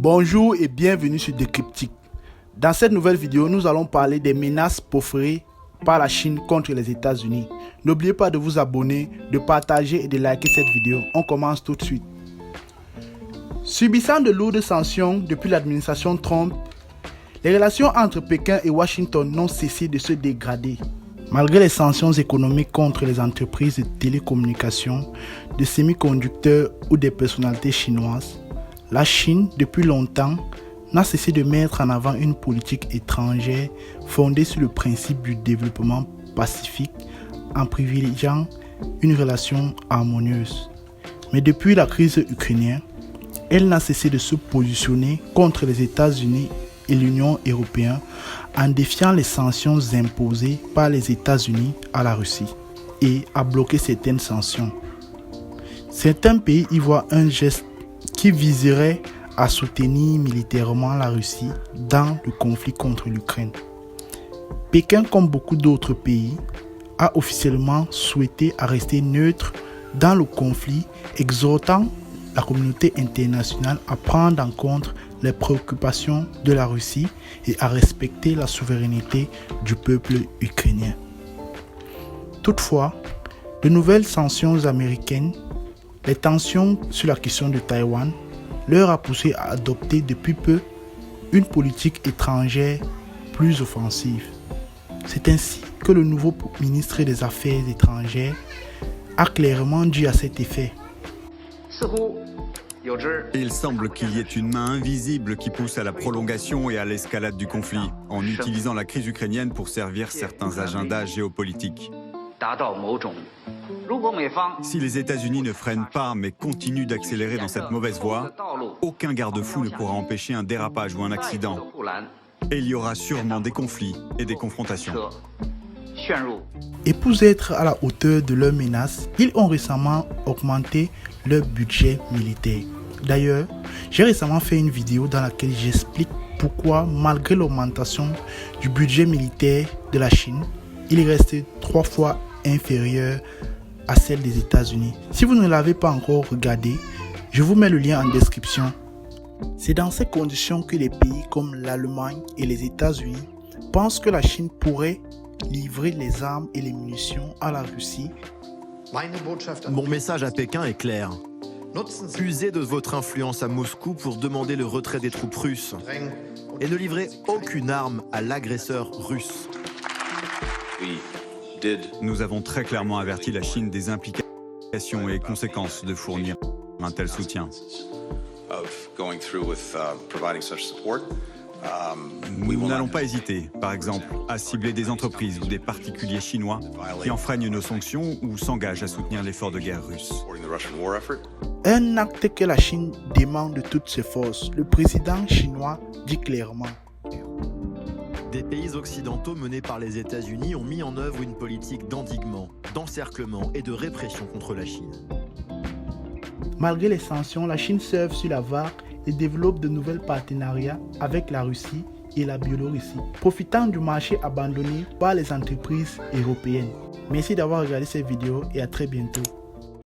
Bonjour et bienvenue sur Décryptique. Dans cette nouvelle vidéo, nous allons parler des menaces proférées par la Chine contre les États-Unis. N'oubliez pas de vous abonner, de partager et de liker cette vidéo. On commence tout de suite. Subissant de lourdes sanctions depuis l'administration Trump, les relations entre Pékin et Washington n'ont cessé de se dégrader. Malgré les sanctions économiques contre les entreprises de télécommunications, de semi-conducteurs ou des personnalités chinoises, la Chine, depuis longtemps, n'a cessé de mettre en avant une politique étrangère fondée sur le principe du développement pacifique en privilégiant une relation harmonieuse. Mais depuis la crise ukrainienne, elle n'a cessé de se positionner contre les États-Unis et l'Union européenne en défiant les sanctions imposées par les États-Unis à la Russie et a bloqué certaines sanctions. Certains pays y voient un geste qui viserait à soutenir militairement la Russie dans le conflit contre l'Ukraine. Pékin, comme beaucoup d'autres pays, a officiellement souhaité rester neutre dans le conflit, exhortant la communauté internationale à prendre en compte les préoccupations de la Russie et à respecter la souveraineté du peuple ukrainien. Toutefois, de nouvelles sanctions américaines, les tensions sur la question de Taïwan, leur a poussé à adopter depuis peu une politique étrangère plus offensive. C'est ainsi que le nouveau ministre des Affaires étrangères a clairement dit à cet effet. Il semble qu'il y ait une main invisible qui pousse à la prolongation et à l'escalade du conflit, en utilisant la crise ukrainienne pour servir certains agendas géopolitiques. Si les États-Unis ne freinent pas mais continuent d'accélérer dans cette mauvaise voie, aucun garde-fou ne pourra empêcher un dérapage ou un accident. Et il y aura sûrement des conflits et des confrontations. Et pour être à la hauteur de leurs menaces, ils ont récemment augmenté leur budget militaire. D'ailleurs, j'ai récemment fait une vidéo dans laquelle j'explique pourquoi, malgré l'augmentation du budget militaire de la Chine, il reste 3 fois inférieur à celle des États-Unis. Si vous ne l'avez pas encore regardé, je vous mets le lien en description. C'est dans ces conditions que les pays comme l'Allemagne et les États-Unis pensent que la Chine pourrait livrer les armes et les munitions à la Russie. Mon message à Pékin est clair. Usez de votre influence à Moscou pour demander le retrait des troupes russes et ne livrez aucune arme à l'agresseur russe. Nous avons très clairement averti la Chine des implications et conséquences de fournir un tel soutien. Nous n'allons pas hésiter, par exemple, à cibler des entreprises ou des particuliers chinois qui enfreignent nos sanctions ou s'engagent à soutenir l'effort de guerre russe. Un acte que la Chine demande de toutes ses forces. Le président chinois dit clairement. Des pays occidentaux menés par les États-Unis ont mis en œuvre une politique d'endiguement, d'encerclement et de répression contre la Chine. Malgré les sanctions, la Chine surfe sur la vague et développe de nouveaux partenariats avec la Russie et la Biélorussie, profitant du marché abandonné par les entreprises européennes. Merci d'avoir regardé cette vidéo et à très bientôt.